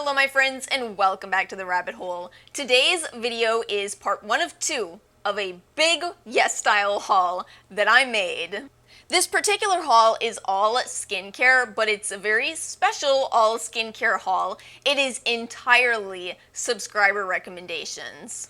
Hello my friends and welcome back to the rabbit hole. Today's video is part 1 of 2 of a big Yesstyle haul that I made. This particular haul is all skincare, but it's a very special all skincare haul. It is entirely subscriber recommendations.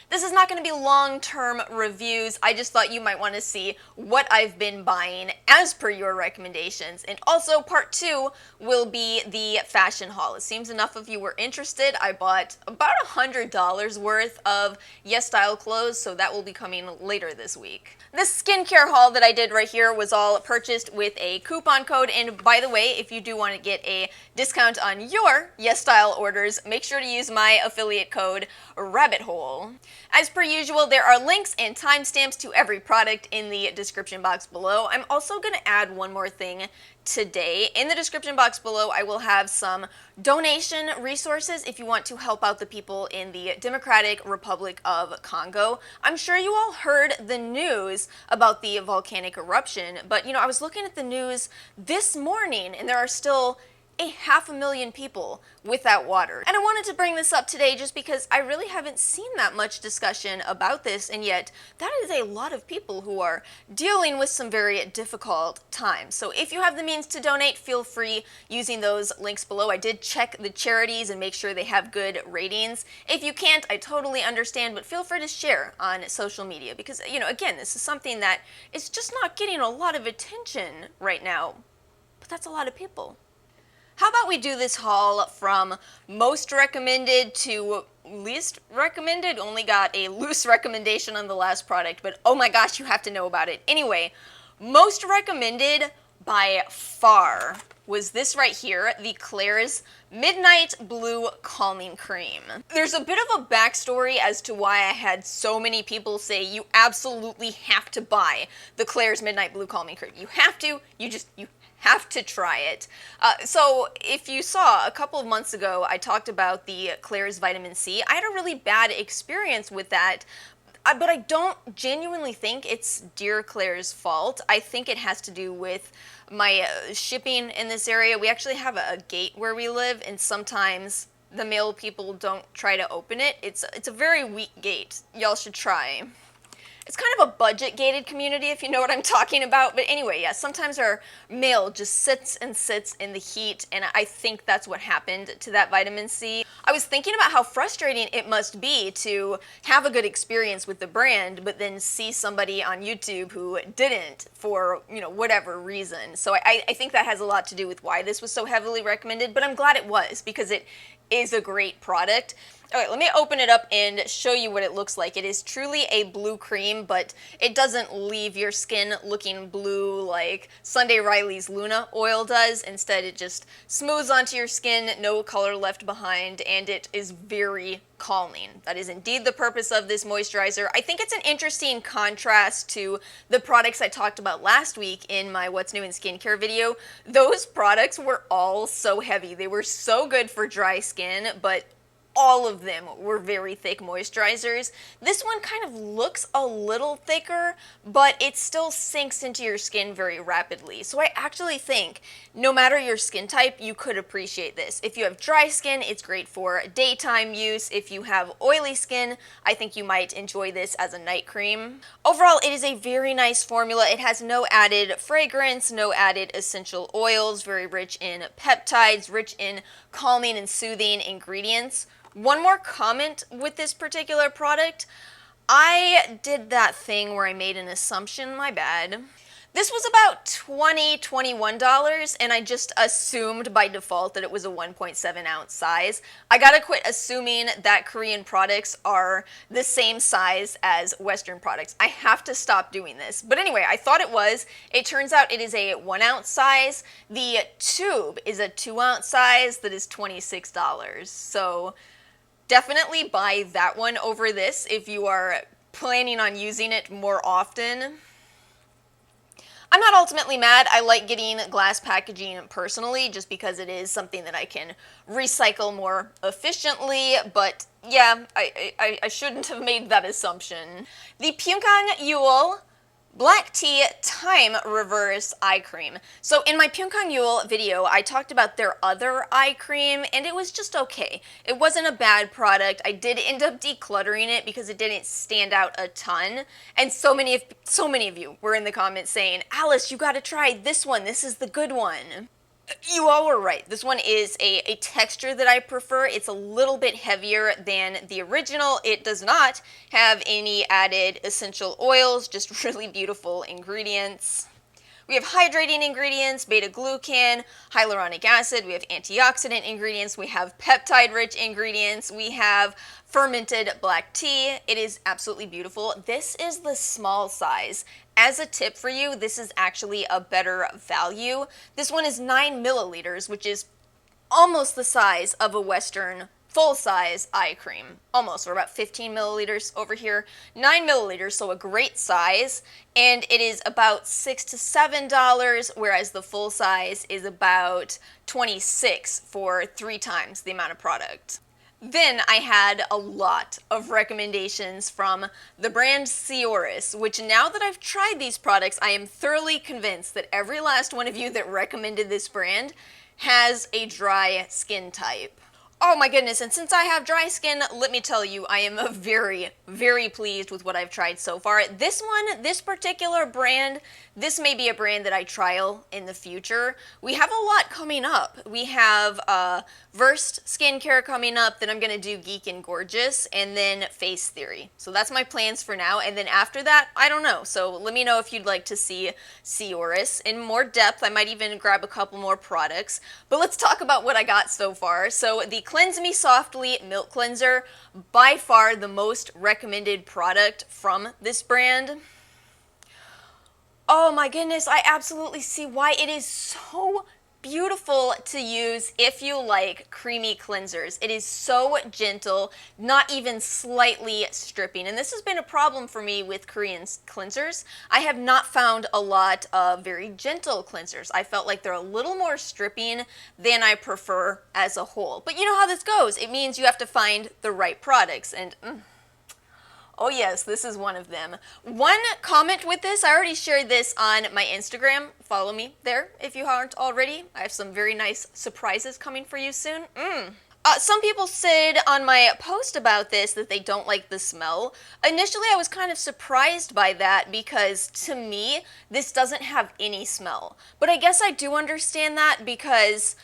This is not going to be long-term reviews. I just thought you might want to see what I've been buying as per your recommendations. And also part 2 will be the fashion haul. It seems enough of you were interested. I bought about $100 worth of Yesstyle clothes, so that will be coming later this week. This skincare haul that I did right here was all purchased with a coupon code. And by the way, if you do want to get a discount on your Yesstyle orders, make sure to use my affiliate code RABBITHOLE. As per usual, there are links and timestamps to every product in the description box below. I'm also going to add one more thing today. In the description box below, I will have some donation resources if you want to help out the people in the Democratic Republic of Congo. I'm sure you all heard the news about the volcanic eruption, but I was looking at the news this morning and there are still 500,000 people without water. And I wanted to bring this up today just because I really haven't seen that much discussion about this, and yet that is a lot of people who are dealing with some very difficult times. So if you have the means to donate, feel free using those links below. I did check the charities and make sure they have good ratings. If you can't, I totally understand, but feel free to share on social media because, again, this is something that is just not getting a lot of attention right now, but that's a lot of people. How about we do this haul from most recommended to least recommended? Only got a loose recommendation on the last product, but oh my gosh, you have to know about it. Anyway, most recommended by far was this right here, the Klairs Midnight Blue Calming Cream. There's a bit of a backstory as to why I had so many people say you absolutely have to buy the Klairs Midnight Blue Calming Cream. You have to, you have to try it. So if you saw a couple of months ago, I talked about the Klairs Vitamin C. I had a really bad experience with that, but I don't genuinely think it's dear Klairs' fault. I think it has to do with my shipping in this area. We actually have a gate where we live, and sometimes the mail people don't try to open it. It's a very weak gate. Y'all should try. It's kind of a budget-gated community, if you know what I'm talking about. But anyway, yeah, sometimes our mail just sits and sits in the heat, and I think that's what happened to that vitamin C. I was thinking about how frustrating it must be to have a good experience with the brand, but then see somebody on YouTube who didn't for, whatever reason. So I think that has a lot to do with why this was so heavily recommended, but I'm glad it was, because it is a great product. Alright, let me open it up and show you what it looks like. It is truly a blue cream, but it doesn't leave your skin looking blue like Sunday Riley's Luna oil does. Instead, it just smooths onto your skin, no color left behind, and it is very calming. That is indeed the purpose of this moisturizer. I think it's an interesting contrast to the products I talked about last week in my What's New in Skincare video. Those products were all so heavy. They were so good for dry skin, but all of them were very thick moisturizers. This one kind of looks a little thicker, but it still sinks into your skin very rapidly. So I actually think no matter your skin type, you could appreciate this. If you have dry skin, it's great for daytime use. If you have oily skin, I think you might enjoy this as a night cream. Overall, it is a very nice formula. It has no added fragrance, no added essential oils, very rich in peptides, rich in calming and soothing ingredients. One more comment with this particular product. I did that thing where I made an assumption, my bad. This was about $20, $21, and I just assumed by default that it was a 1.7 ounce size. I gotta quit assuming that Korean products are the same size as Western products. I have to stop doing this. But anyway, I thought it was. It turns out it is a 1 ounce size. The tube is a 2 ounce size that is $26. So definitely buy that one over this if you are planning on using it more often. I'm not ultimately mad. I like getting glass packaging personally just because it is something that I can recycle more efficiently, but yeah, I shouldn't have made that assumption. The Pyunkang Yule Black Tea Time Reverse Eye Cream. So in my Pyunkang Yule video, I talked about their other eye cream, and it was just okay. It wasn't a bad product. I did end up decluttering it because it didn't stand out a ton. And so many of you were in the comments saying, Alice, you gotta try this one. This is the good one. You all were right. This one is a texture that I prefer. It's a little bit heavier than the original. It does not have any added essential oils, just really beautiful ingredients. We have hydrating ingredients, beta-glucan, hyaluronic acid, we have antioxidant ingredients, we have peptide-rich ingredients, we have fermented black tea. It is absolutely beautiful. This is the small size. As a tip for you, this is actually a better value. This one is 9 milliliters, which is almost the size of a Western full-size eye cream. Almost. We're about 15 milliliters over here. 9 milliliters, so a great size. And it is about $6 to $7, whereas the full size is about $26 for 3 times the amount of product. Then I had a lot of recommendations from the brand Sioris, which now that I've tried these products, I am thoroughly convinced that every last one of you that recommended this brand has a dry skin type. Oh my goodness, and since I have dry skin, let me tell you, I am very, very pleased with what I've tried so far. This one, this particular brand, this may be a brand that I trial in the future. We have a lot coming up. We have Versed Skincare coming up, then I'm going to do Geek and Gorgeous, and then Face Theory. So that's my plans for now, and then after that, I don't know. So let me know if you'd like to see Sioris in more depth. I might even grab a couple more products. But let's talk about what I got so far. So the Cleanse Me Softly Milk Cleanser, by far the most recommended product from this brand. Oh my goodness, I absolutely see why it is so beautiful to use if you like creamy cleansers. It is so gentle, not even slightly stripping. And this has been a problem for me with Korean cleansers. I have not found a lot of very gentle cleansers. I felt like they're a little more stripping than I prefer as a whole. But you know how this goes. It means you have to find the right products. And oh yes, this is one of them. One comment with this, I already shared this on my Instagram. Follow me there if you aren't already. I have some very nice surprises coming for you soon. Some people said on my post about this that they don't like the smell. Initially, I was kind of surprised by that because to me, this doesn't have any smell. But I guess I do understand that because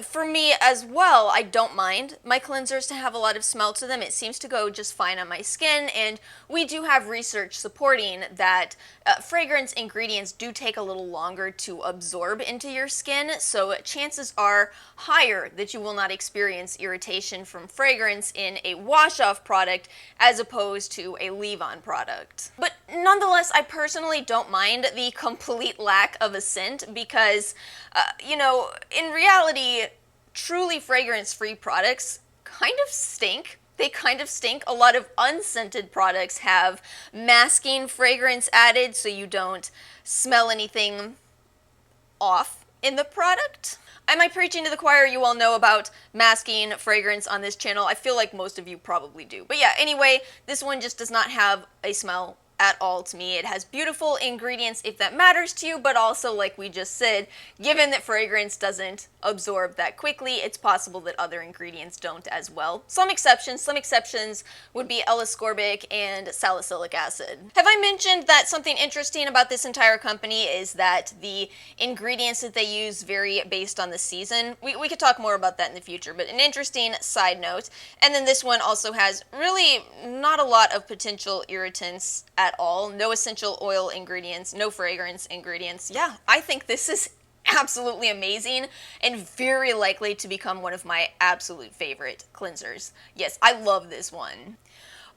for me as well, I don't mind my cleansers to have a lot of smell to them. It seems to go just fine on my skin, and we do have research supporting that fragrance ingredients do take a little longer to absorb into your skin, so chances are higher that you will not experience irritation from fragrance in a wash-off product as opposed to a leave-on product. But nonetheless, I personally don't mind the complete lack of a scent because, you know, in reality, truly fragrance-free products kind of stink. They kind of stink. A lot of unscented products have masking fragrance added so you don't smell anything off in the product. Am I preaching to the choir? You all know about masking fragrance on this channel. I feel like most of you probably do. But yeah, anyway, this one just does not have a smell at all to me. It has beautiful ingredients if that matters to you, but also, like we just said, given that fragrance doesn't absorb that quickly, it's possible that other ingredients don't as well. Some exceptions would be L-ascorbic and salicylic acid. Have I mentioned that something interesting about this entire company is that the ingredients that they use vary based on the season? We could talk more about that in the future, but an interesting side note. And then this one also has really not a lot of potential irritants at all. No essential oil ingredients, no fragrance ingredients. Yeah, I think this is absolutely amazing and very likely to become one of my absolute favorite cleansers. Yes, I love this one.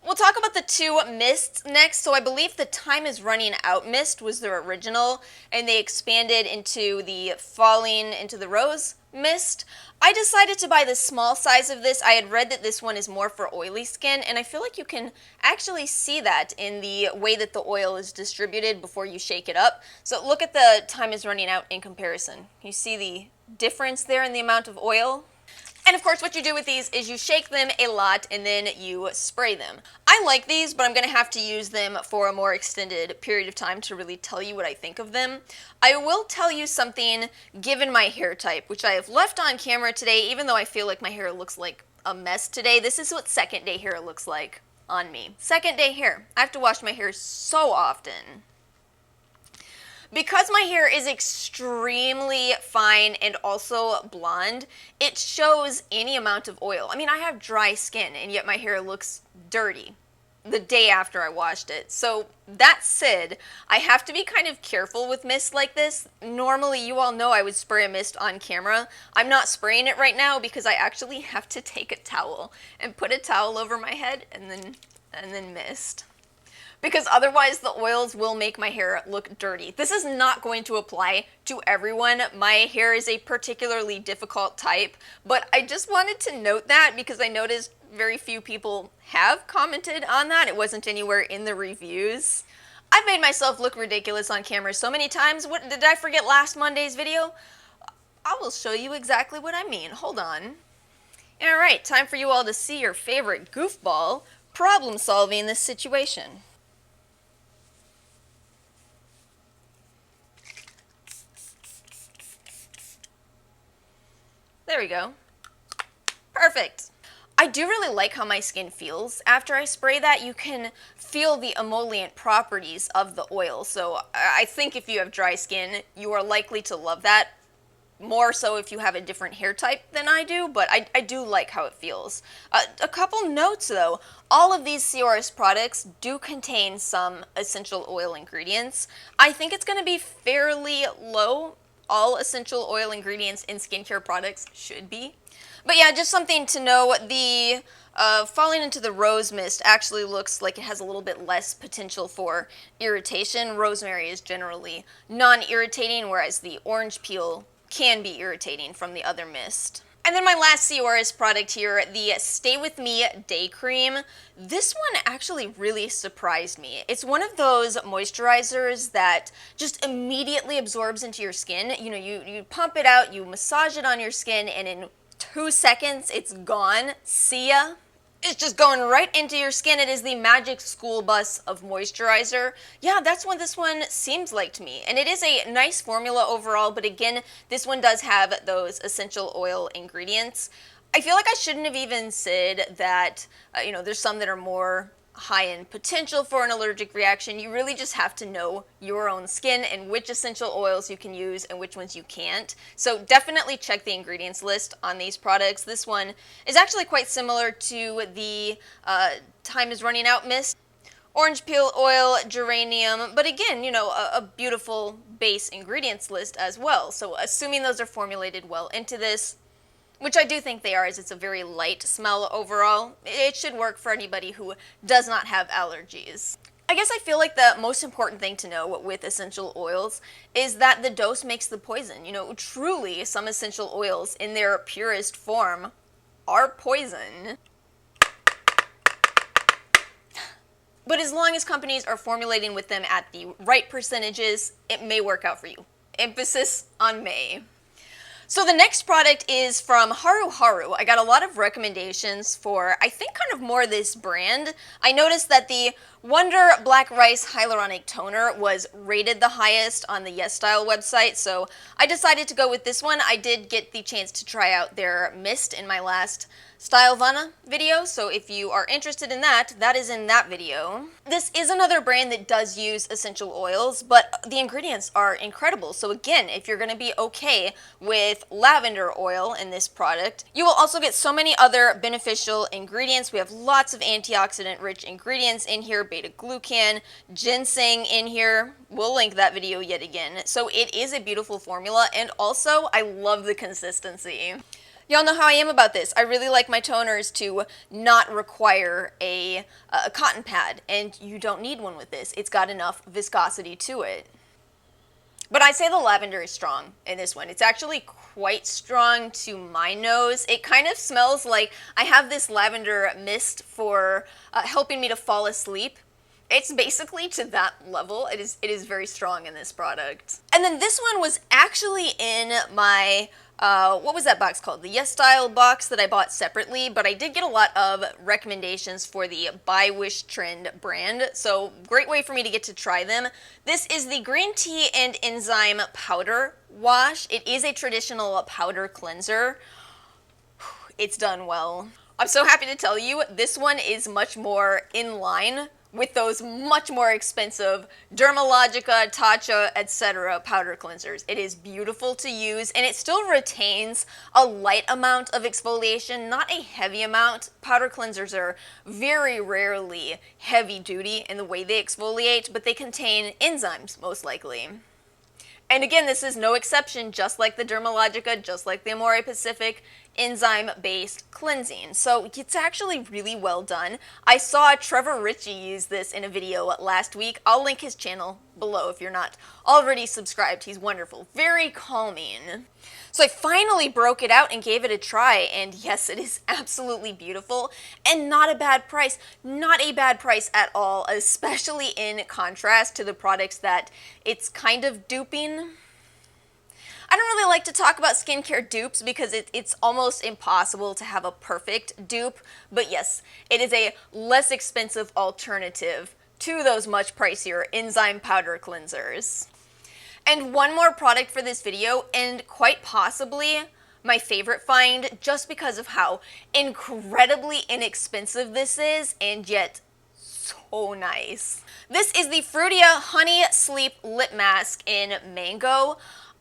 We'll talk about the two mists next. So I believe the Time Is Running Out mist was their original, and they expanded into the Falling into the Rose mist. I decided to buy the small size of this. I had read that this one is more for oily skin, and I feel like you can actually see that in the way that the oil is distributed before you shake it up. So look at the Time Is Running Out in comparison. You see the difference there in the amount of oil? And of course, what you do with these is you shake them a lot and then you spray them. I like these, but I'm going to have to use them for a more extended period of time to really tell you what I think of them. I will tell you something given my hair type, which I have left on camera today, even though I feel like my hair looks like a mess today. This is what second day hair looks like on me. Second day hair. I have to wash my hair so often. Because my hair is extremely fine and also blonde, it shows any amount of oil. I mean, I have dry skin, and yet my hair looks dirty the day after I washed it. So that said, I have to be kind of careful with mists like this. Normally, you all know I would spray a mist on camera. I'm not spraying it right now because I actually have to take a towel and put a towel over my head and then mist. Because otherwise the oils will make my hair look dirty. This is not going to apply to everyone. My hair is a particularly difficult type, but I just wanted to note that because I noticed very few people have commented on that. It wasn't anywhere in the reviews. I've made myself look ridiculous on camera so many times. What did I forget last Monday's video? I will show you exactly what I mean. Hold on. Alright, time for you all to see your favorite goofball problem solving this situation. There we go. Perfect. I do really like how my skin feels after I spray that. You can feel the emollient properties of the oil, so I think if you have dry skin, you are likely to love that. More so if you have a different hair type than I do, but I do like how it feels. A couple notes though, all of these Sioris products do contain some essential oil ingredients. I think it's going to be fairly low. All essential oil ingredients in skincare products should be. But yeah, just something to know, the Falling into the Rose Mist actually looks like it has a little bit less potential for irritation. Rosemary is generally non-irritating, whereas the orange peel can be irritating from the other mist. And then my last Sioris product here, the Stay With Me Day Cream. This one actually really surprised me. It's one of those moisturizers that just immediately absorbs into your skin. You know, you pump it out, you massage it on your skin, and in 2 seconds, it's gone. See ya. It's just going right into your skin. It is the magic school bus of moisturizer. Yeah, that's what this one seems like to me. And it is a nice formula overall, but again, this one does have those essential oil ingredients. I feel like I shouldn't have even said that, there's some that are more high in potential for an allergic reaction. You really just have to know your own skin and which essential oils you can use and which ones you can't. So definitely check the ingredients list on these products. This one is actually quite similar to the Time Is Running Out mist. Orange peel oil, geranium, but again, a beautiful base ingredients list as well. So assuming those are formulated well into this, which I do think they are, as it's a very light smell overall, it should work for anybody who does not have allergies. I guess I feel like the most important thing to know with essential oils is that the dose makes the poison. Truly, some essential oils in their purest form are poison. But as long as companies are formulating with them at the right percentages, it may work out for you. Emphasis on may. So the next product is from Haruharu. I got a lot of recommendations for, I think, kind of more this brand. I noticed that the Wonder Black Rice Hyaluronic Toner was rated the highest on the Yesstyle website, so I decided to go with this one. I did get the chance to try out their mist in my last Stylovana video, so if you are interested in that, that is in that video. This is another brand that does use essential oils, but the ingredients are incredible. So again, if you're going to be okay with lavender oil in this product, you will also get so many other beneficial ingredients. We have lots of antioxidant-rich ingredients in here, beta-glucan, ginseng in here. We'll link that video yet again. So it is a beautiful formula, and also I love the consistency. Y'all know how I am about this. I really like my toners to not require a cotton pad, and you don't need one with this. It's got enough viscosity to it. But I'd say the lavender is strong in this one. It's actually quite strong to my nose. It kind of smells like I have this lavender mist for helping me to fall asleep. It's basically to that level. It is very strong in this product. And then this one was actually in my what was that box called? The Yesstyle box that I bought separately, but I did get a lot of recommendations for the by Wishtrend brand, so great way for me to get to try them. This is the Green Tea and Enzyme Powder Wash. It is a traditional powder cleanser. It's done well. I'm so happy to tell you, this one is much more in line with those much more expensive Dermalogica, Tatcha, etc. powder cleansers. It is beautiful to use, and it still retains a light amount of exfoliation, not a heavy amount. Powder cleansers are very rarely heavy duty in the way they exfoliate, but they contain enzymes, most likely. And again, this is no exception, just like the Dermalogica, just like the Amore Pacific, enzyme-based cleansing. So it's actually really well done. I saw Trevor Ritchie use this in a video last week. I'll link his channel below if you're not already subscribed. He's wonderful. Very calming. So I finally broke it out and gave it a try, and yes, it is absolutely beautiful and not a bad price. Not a bad price at all, especially in contrast to the products that it's kind of duping. I don't really like to talk about skincare dupes because it's almost impossible to have a perfect dupe, but yes, it is a less expensive alternative to those much pricier enzyme powder cleansers. And one more product for this video, and quite possibly my favorite find, just because of how incredibly inexpensive this is, and yet so nice. This is the Frudia Honey Sleep Lip Mask in Mango.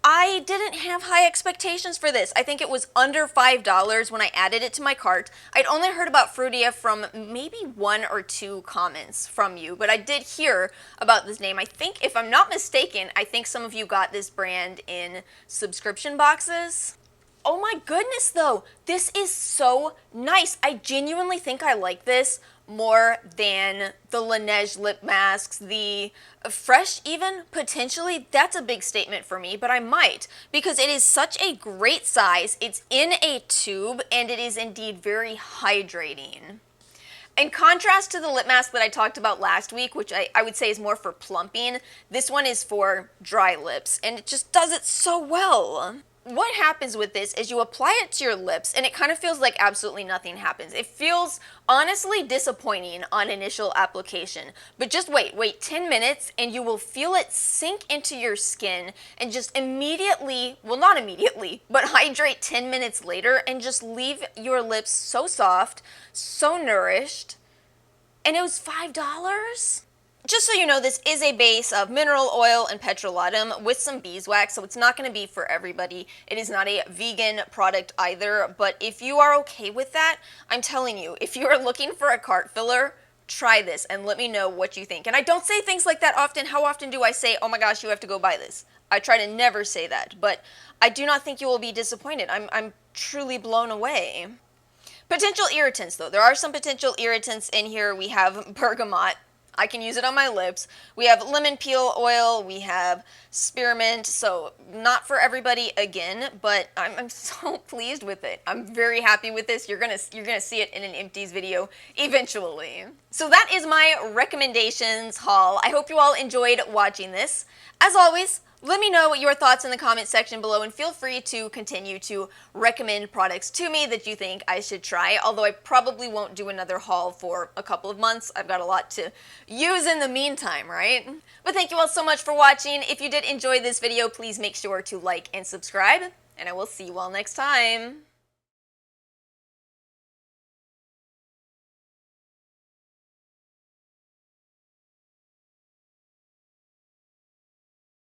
I didn't have high expectations for this. I think it was under $5 when I added it to my cart. I'd only heard about Frudia from maybe 1 or 2 comments from you, but I did hear about this name. I think, if I'm not mistaken, I think some of you got this brand in subscription boxes. Oh my goodness though, this is so nice. I genuinely think I like this more than the Laneige lip masks, the Fresh even, potentially. That's a big statement for me, but I might, because it is such a great size. It's in a tube, and it is indeed very hydrating. In contrast to the lip mask that I talked about last week, which I would say is more for plumping, this one is for dry lips, and it just does it so well. What happens with this is you apply it to your lips and it kind of feels like absolutely nothing happens. It feels honestly disappointing on initial application, but just wait 10 minutes and you will feel it sink into your skin and just immediately, well not immediately, but hydrate 10 minutes later and just leave your lips so soft, so nourished, and it was $5? Just so you know, this is a base of mineral oil and petrolatum with some beeswax, so it's not going to be for everybody. It is not a vegan product either, but if you are okay with that, I'm telling you, if you are looking for a cart filler, try this and let me know what you think. And I don't say things like that often. How often do I say, oh my gosh, you have to go buy this? I try to never say that, but I do not think you will be disappointed. I'm truly blown away. Potential irritants, though. There are some potential irritants in here. We have bergamot. I can use it on my lips. We have lemon peel oil, we have spearmint, so not for everybody again, but I'm so pleased with it. I'm very happy with this. You're gonna see it in an empties video eventually. So that is my recommendations haul. I hope you all enjoyed watching this. As always, let me know your thoughts in the comment section below, and feel free to continue to recommend products to me that you think I should try, although I probably won't do another haul for a couple of months. I've got a lot to use in the meantime, right? But thank you all so much for watching. If you did enjoy this video, please make sure to like and subscribe, and I will see you all next time.